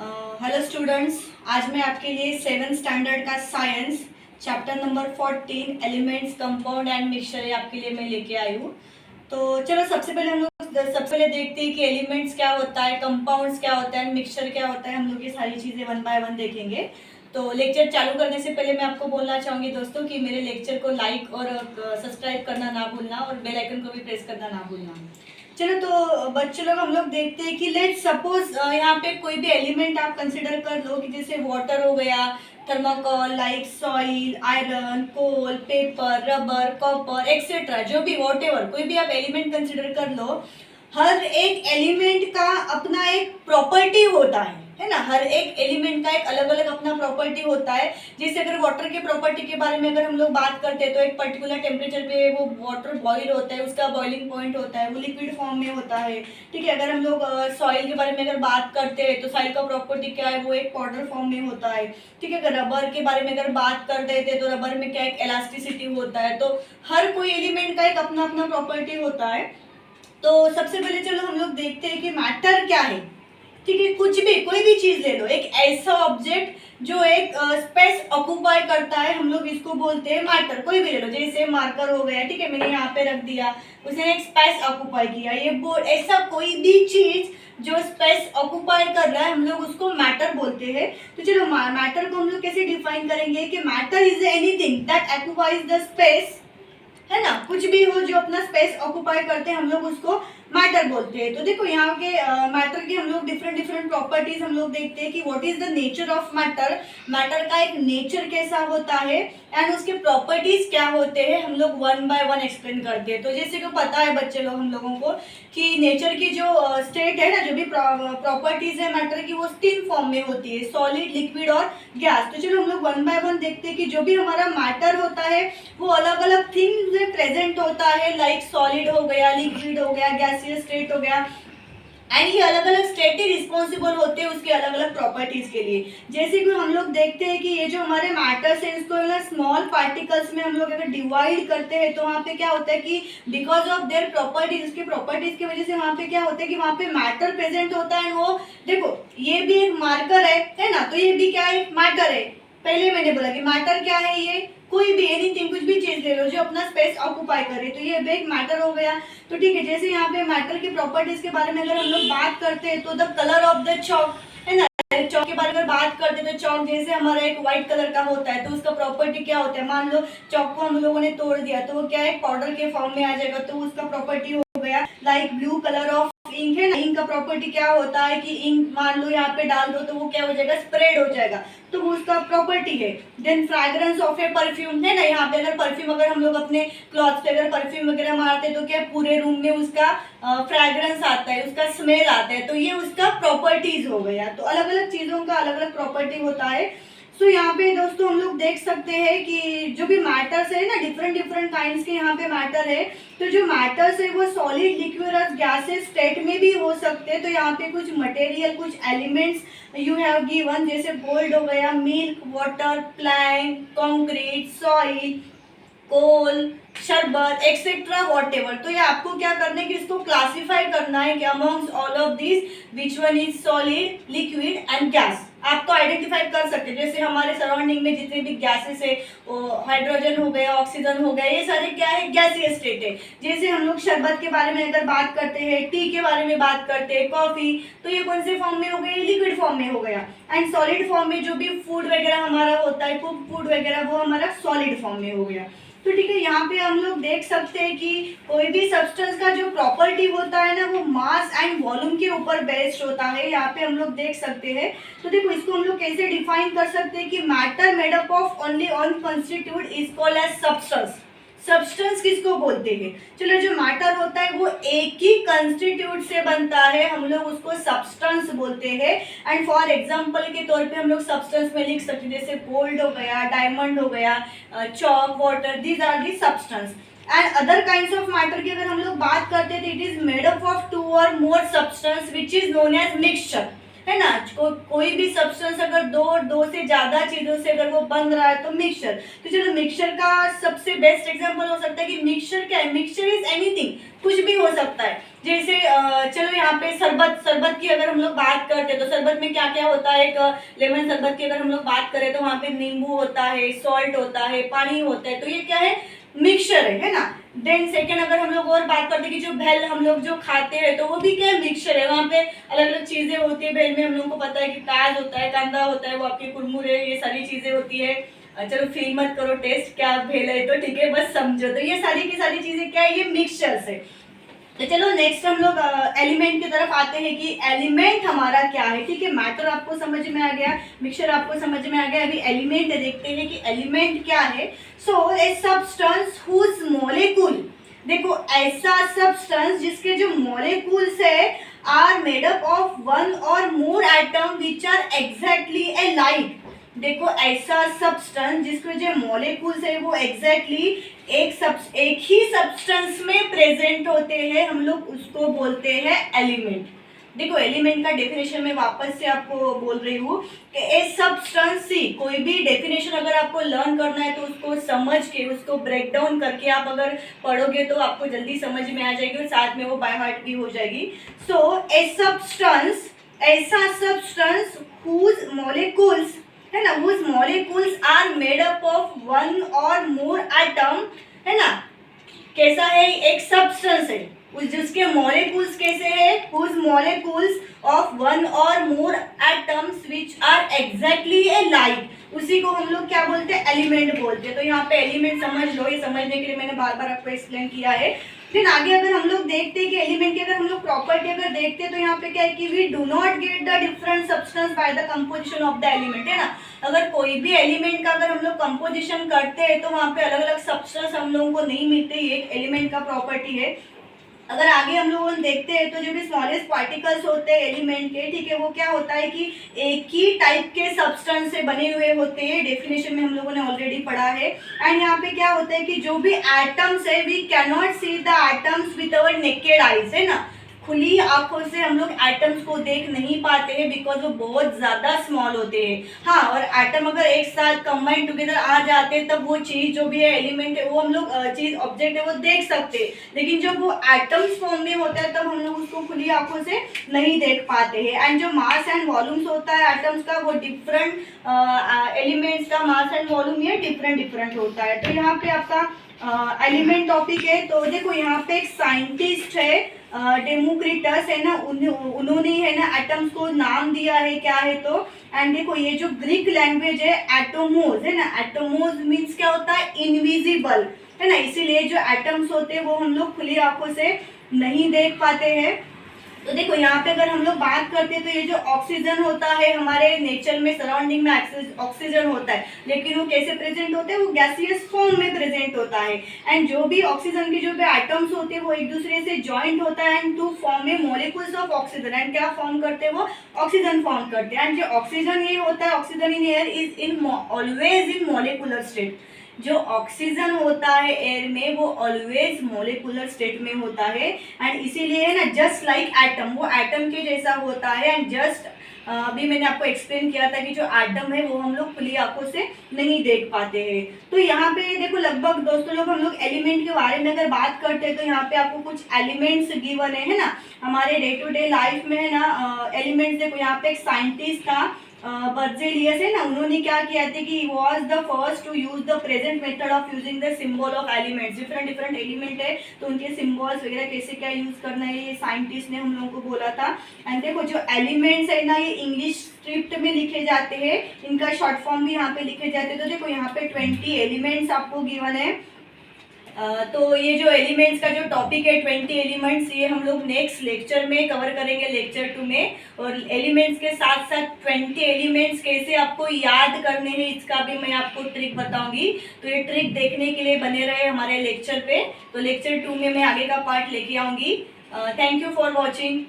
Hello students, आज मैं आपके लिए 7th स्टैंडर्ड का science chapter number 14 elements compound and mixture आपके लिए मैं लेके आई हूँ। तो चलो सबसे पहले हम लोग देखते हैं कि एलिमेंट्स क्या होता है, कंपाउंड्स क्या होता है, मिक्सचर क्या होता है। हम लोग ये सारी चीज़ें वन बाय वन देखेंगे। तो लेक्चर चालू करने से पहले मैं आपको बोलना चाहूँगी दोस्तों कि मेरे लेक्चर को लाइक और सब्सक्राइब करना ना भूलना और बेल आइकन को भी प्रेस करना ना भूलना। चलो तो बच्चों लोग हम लोग देखते हैं कि लेट सपोज यहाँ पे कोई भी एलिमेंट आप कंसिडर कर लो कि जैसे वाटर हो गया, थर्माकोल, लाइक सॉइल, आयरन, कोल, पेपर, रबर, कॉपर एक्सेट्रा, जो भी वॉटेवर कोई भी आप एलिमेंट कंसिडर कर लो। हर एक एलिमेंट का अपना एक प्रॉपर्टी होता है ना। हर एक एलिमेंट का एक अलग अलग अपना प्रॉपर्टी होता है। जैसे अगर वाटर के प्रॉपर्टी के बारे में अगर हम लोग बात करते हैं तो एक पर्टिकुलर टेम्परेचर पे वो वाटर बॉईल होता है, उसका बॉइलिंग पॉइंट होता है, वो लिक्विड फॉर्म में होता है। ठीक है, अगर हम लोग सॉइल के बारे में अगर बात करते हैं तो सॉइल का प्रॉपर्टी क्या है, वो एक पाउडर फॉर्म में होता है। ठीक है, अगर रबर के बारे में अगर बात करते थे तो रबर में क्या एक इलास्टिसिटी होता है। तो हर कोई एलिमेंट का एक अपना अपना प्रॉपर्टी होता है। तो सबसे पहले चलो हम लोग देखते हैं कि मैटर क्या है। ठीक है, कुछ भी कोई भी चीज ले लो, एक ऐसा ऑब्जेक्ट जो एक स्पेस ऑक्यूपाई करता है, हम लोग इसको बोलते हैं मैटर। कोई भी ले लो, जैसे मार्कर हो गया, ठीक है, मैंने यहाँ पे रख दिया, उसने एक स्पेस ऑक्यूपाई किया। ये बोर्ड, ऐसा कोई भी चीज जो स्पेस ऑक्यूपाई कर रहा है हम लोग उसको मैटर बोलते हैं। तो चलो मैटर को हम लोग कैसे डिफाइन करेंगे कि matter is anything that occupies the space, है ना। कुछ भी हो जो अपना स्पेस ऑक्यूपाई करते हैं हम लोग उसको मैटर बोलते हैं। तो देखो यहाँ के मैटर की हम लोग डिफरेंट प्रॉपर्टीज हम लोग देखते हैं कि what is the nature of matter, matter का एक नेचर कैसा होता है एंड उसके प्रॉपर्टीज क्या होते हैं, हम लोग वन बाय वन एक्सप्लेन करते हैं। तो जैसे कि पता है बच्चे लोग हम लोगों को कि नेचर की जो स्टेट है ना, जो भी प्रॉपर्टीज है मैटर की, वो तीन फॉर्म में होती है, सॉलिड, लिक्विड और गैस। तो चलो हम लोग वन बाय वन देखते हैं कि जो भी हमारा मैटर होता है वो अलग अलग थिंग्स में प्रेजेंट होता है, लाइक सॉलिड हो गया, लिक्विड हो गया, गैसियस स्टेट हो गया। एंड ये अलग अलग स्टेट ही रिस्पॉन्सिबल होते हैं उसके अलग अलग प्रॉपर्टीज के लिए। जैसे कि हम लोग देखते हैं कि ये जो हमारे मैटर्स है इसको ना स्मॉल पार्टिकल्स में हम लोग अगर डिवाइड करते हैं तो वहाँ पे क्या होता है कि बिकॉज ऑफ देयर प्रॉपर्टीज, उसके प्रॉपर्टीज की वजह से वहाँ पे क्या होता है कि वहाँ पे मैटर प्रेजेंट होता है। वो देखो ये भी एक मार्कर है ना, तो ये भी क्या है, मैटर है। पहले मैंने बोला कि मैटर क्या है, ये कोई भी एनीथिंग, कुछ भी चीज ले लो जो अपना स्पेस ऑक्यूपाई करे, तो ये एक मैटर हो गया। तो ठीक है, जैसे यहाँ पे मैटर की प्रॉपर्टीज के बारे में अगर हम लोग बात करते हैं तो the colour of the chalk, है ना, चॉक के बारे में बात करते हैं तो चॉक जैसे हमारा एक व्हाइट कलर का होता है तो उसका प्रॉपर्टी क्या होता है, मान लो चॉक को हम लोगों ने तोड़ दिया तो वो क्या है, पाउडर के फॉर्म में आ जाएगा, तो उसका प्रॉपर्टी हो गया। Like blue colour of ink है ना, इंक का प्रॉपर्टी क्या होता है कि इंक मान लो यहाँ पे डाल दो तो वो क्या हो जाएगा, स्प्रेड हो जाएगा, तो वो उसका प्रॉपर्टी है। Then fragrance of a perfume, है ना, यहाँ पे अगर परफ्यूम अगर हम लोग अपने क्लॉथ पे अगर परफ्यूम वगैरह मारते हैं तो क्या पूरे रूम में उसका फ्रैग्रेंस आता है, उसका स्मेल आता है, तो ये उसका प्रॉपर्टीज हो गया। तो अलग अलग चीजों का अलग अलग प्रॉपर्टी होता है। सो यहाँ पे दोस्तों हम लोग देख सकते हैं कि जो भी मैटर्स है ना, डिफरेंट काइंड्स के यहाँ पे मैटर है। तो जो मैटर्स है वो सॉलिड, लिक्विड और गैसेस स्टेट में भी हो सकते हैं। तो यहाँ पे कुछ मटेरियल, कुछ एलिमेंट्स यू हैव गिवन, जैसे गोल्ड हो गया, milk, water, plank, concrete, soil, coal, शरबत एक्सेट्रा वॉटेवर। तो ये आपको क्या करना है कि इसको क्लासिफाई करना है कि amongst all of this which one is solid, liquid and gas. आपको आइडेंटिफाई कर सकते हैं, जैसे हमारे सराउंडिंग में जितने भी गैसेस है, हाइड्रोजन हो गया, ऑक्सीजन हो गया, ये सारे क्या है, गैसीय स्टेट है। जैसे हम लोग शरबत के बारे में अगर बात करते हैं, टी के बारे में बात करते हैं, कॉफी, तो ये कौन से फॉर्म में हो गया, लिक्विड फॉर्म में हो गया। एंड सॉलिड फॉर्म में जो भी फूड वगैरह हमारा होता है, कुक फूड वगैरह, वो हमारा सॉलिड फॉर्म में हो गया। तो ठीक है, यहाँ पे हम लोग देख सकते हैं कि कोई भी सब्सटेंस का जो प्रॉपर्टी होता है ना, वो मास एंड वॉल्यूम के ऊपर बेस्ड होता है। यहाँ पे हम लोग देख सकते हैं। तो देखो इसको हम लोग कैसे डिफाइन कर सकते हैं कि matter made up of only one constitute is called as substance. Substance किसको बोलते हैं, चलो जो मैटर होता है वो एक ही कंस्टिट्यूट से बनता है, हम लोग उसको सब्सटेंस बोलते हैं। एंड फॉर एग्जांपल के तौर पे हम लोग सब्सटेंस में लिख सकते हैं, जैसे गोल्ड हो गया, डायमंड हो गया, chalk, water, these are the substance. And other kinds of matter की अगर हम लोग बात करते हैं तो it is made up of two और more substance which is known as mixture. है ना। कोई भी सब्सटेंस अगर दो से ज्यादा चीजों से अगर वो बन रहा है तो मिक्सचर। तो चलो मिक्सचर का सबसे बेस्ट एग्जांपल हो सकता है कि मिक्सचर क्या है, मिक्सचर इज एनीथिंग, कुछ भी हो सकता है। जैसे चलो यहाँ पे शरबत की अगर हम लोग बात करते हैं तो शरबत में क्या क्या होता है, एक लेमन शरबत की अगर हम लोग बात करें तो वहाँ पे नींबू होता है, सॉल्ट होता है, पानी होता है, तो ये क्या है, मिक्सचर है ना। देन सेकेंड अगर हम लोग और बात करते हैं कि जो भेल हम लोग जो खाते हैं तो वो भी क्या है, मिक्सचर है। वहाँ पे अलग अलग चीजें होती है भेल में, हम लोग को पता है कि प्याज होता है, कांदा होता है, वो आपके कुरमुरे, ये सारी चीजें होती है। चलो फील मत करो टेस्ट क्या भेल है तो ठीक है, बस समझो। तो ये सारी की सारी चीजें क्या है, ये मिक्सचर है। तो चलो नेक्स्ट हम लोग एलिमेंट की तरफ आते हैं कि एलिमेंट हमारा क्या है। ठीक है, मैटर आपको समझ में आ गया, मिक्सचर आपको समझ में आ गया। अभी एलिमेंट देखते हैं कि एलिमेंट क्या है। So a substance whose molecule, देखो ऐसा सब्सटेंस जिसके जो मॉलिक्यूल्स है are made up of one और more atom which are exactly alike. देखो ऐसा सब्सटेंस जिसके जो मॉलिक्यूल्स है वो एग्जैक्टली एक ही सब्सटेंस में प्रेजेंट होते हैं, हम लोग उसको बोलते हैं एलिमेंट। देखो एलिमेंट का डेफिनेशन में वापस से आपको बोल रही हूँ कि ए सब्सटेंस सी, कोई भी डेफिनेशन अगर आपको लर्न करना है तो उसको समझ के, उसको ब्रेक डाउन करके आप अगर पढ़ोगे तो आपको जल्दी समझ में आ जाएगी और साथ में वो बाय हार्ट भी हो जाएगी। सो ए सब्सटेंस, ऐसा सब्सटेंस हुज मॉलिक्यूल्स, है ना, whose molecules are made up of one or more atom, है ना। कैसा है, एक सब्सटेंस है जिसके मॉलिक्यूल्स कैसे है, whose molecules of one or more atoms which are exactly alike, उसी को हम लोग क्या बोलते हैं, एलिमेंट बोलते हैं। तो यहाँ पे एलिमेंट समझ लो, ये समझने के लिए मैंने बार बार आपको एक्सप्लेन किया है। फिर आगे अगर हम लोग देखते हैं कि एलिमेंट की अगर हम लोग प्रॉपर्टी अगर देखते हैं तो यहाँ पे क्या है कि we do not get the different substance by the composition of the element, है ना। अगर कोई भी एलिमेंट का अगर हम लोग कंपोजिशन करते हैं तो वहाँ पे अलग अलग सब्सटेंस हम लोगों को नहीं मिलते, ये एक एलिमेंट का प्रॉपर्टी है। अगर आगे हम लोग देखते हैं तो जो भी स्मॉलेस्ट पार्टिकल्स होते हैं एलिमेंट के, ठीक है, वो क्या होता है कि एक ही टाइप के सब्सटेंस से बने हुए होते हैं, डेफिनेशन में हम लोगों ने ऑलरेडी पढ़ा है। एंड यहाँ पे क्या होता है कि जो भी एटम्स है, we can not see the atoms with our naked eyes, है ना। खुली आंखों से हम लोग एटम्स को देख नहीं पाते हैं बिकॉज वो बहुत ज्यादा स्मॉल होते हैं। हाँ, और एटम अगर एक साथ कंबाइन टुगेदर आ जाते हैं तब वो चीज जो भी है एलिमेंट है वो हम लोग चीज ऑब्जेक्ट है वो देख सकते हैं, लेकिन जब वो एटम्स फॉर्म में होता है तब हम लोग उसको खुली आंखों से नहीं देख पाते हैं। एंड जो मास एंड वॉल्यूम्स होता है एटम्स का, वो डिफरेंट एलिमेंट्स का मास एंड वॉल्यूम ये डिफरेंट होता है। तो यहाँ पे आपका एलिमेंट टॉपिक है। तो देखो यहाँ पे एक साइंटिस्ट है डेमोक्रिटस, है ना, उन्होंने है ना एटम्स को नाम दिया है, क्या है तो। एंड देखो ये जो ग्रीक लैंग्वेज है एटोमोस, है ना, एटोमोस मीन्स क्या होता है, इनविजिबल, है ना। इसीलिए जो एटम्स होते हैं वो हम लोग खुली आंखों से नहीं देख पाते हैं। तो देखो यहाँ पे अगर हम लोग बात करते हैं तो ये जो ऑक्सीजन होता है हमारे नेचर में, सराउंडिंग में ऑक्सीजन होता है, लेकिन वो कैसे प्रेजेंट होते हैं, वो गैसियस फॉर्म में प्रेजेंट होता है। एंड जो भी ऑक्सीजन के जो भी एटम्स होते हैं वो एक दूसरे से जॉइंट होता है and to form a molecules of oxygen. And क्या फॉर्म करते हैं, वो ऑक्सीजन फॉर्म करते हैं। एंड जो ऑक्सीजन ये होता है, oxygen in air is in always in molecular state. जो ऑक्सीजन होता है एयर में वो ऑलवेज मॉलिक्यूलर स्टेट में होता है। एंड इसीलिए है ना, जस्ट लाइक एटम, वो एटम के जैसा होता है। एंड जस्ट अभी मैंने आपको एक्सप्लेन किया था कि जो एटम है वो हम लोग खुली आंखों से नहीं देख पाते हैं। तो यहाँ पे देखो लगभग दोस्तों लोग हम लोग एलिमेंट के बारे में अगर बात करते हैं तो यहाँ पे आपको कुछ एलिमेंट्स गिवन है ना, हमारे डे टू डे लाइफ में, है ना। एलिमेंट्स देखो यहाँ पे एक साइंटिस्ट था बर्जेलियस, है ना, उन्होंने क्या किया था कि was the first to use the present method of using the symbol of elements. Different element है तो उनके सिंबल्स वगैरह कैसे क्या यूज करना है ये साइंटिस्ट ने हम लोगों को बोला था। एंड देखो जो एलिमेंट्स है ना, ये इंग्लिश स्क्रिप्ट में लिखे जाते हैं, इनका शॉर्ट फॉर्म भी यहाँ पे लिखे जाते हैं। तो देखो यहाँ पे 20 एलिमेंट्स आपको गिवन है। तो ये जो एलिमेंट्स का जो टॉपिक है 20 एलिमेंट्स, ये हम लोग नेक्स्ट लेक्चर में कवर करेंगे, लेक्चर 2 में। और एलिमेंट्स के साथ साथ 20 एलिमेंट्स कैसे आपको याद करने हैं इसका भी मैं आपको ट्रिक बताऊंगी। तो ये ट्रिक देखने के लिए बने रहे हमारे लेक्चर पे। तो लेक्चर 2 में मैं आगे का पार्ट लेके आऊंगी। Thank you for watching.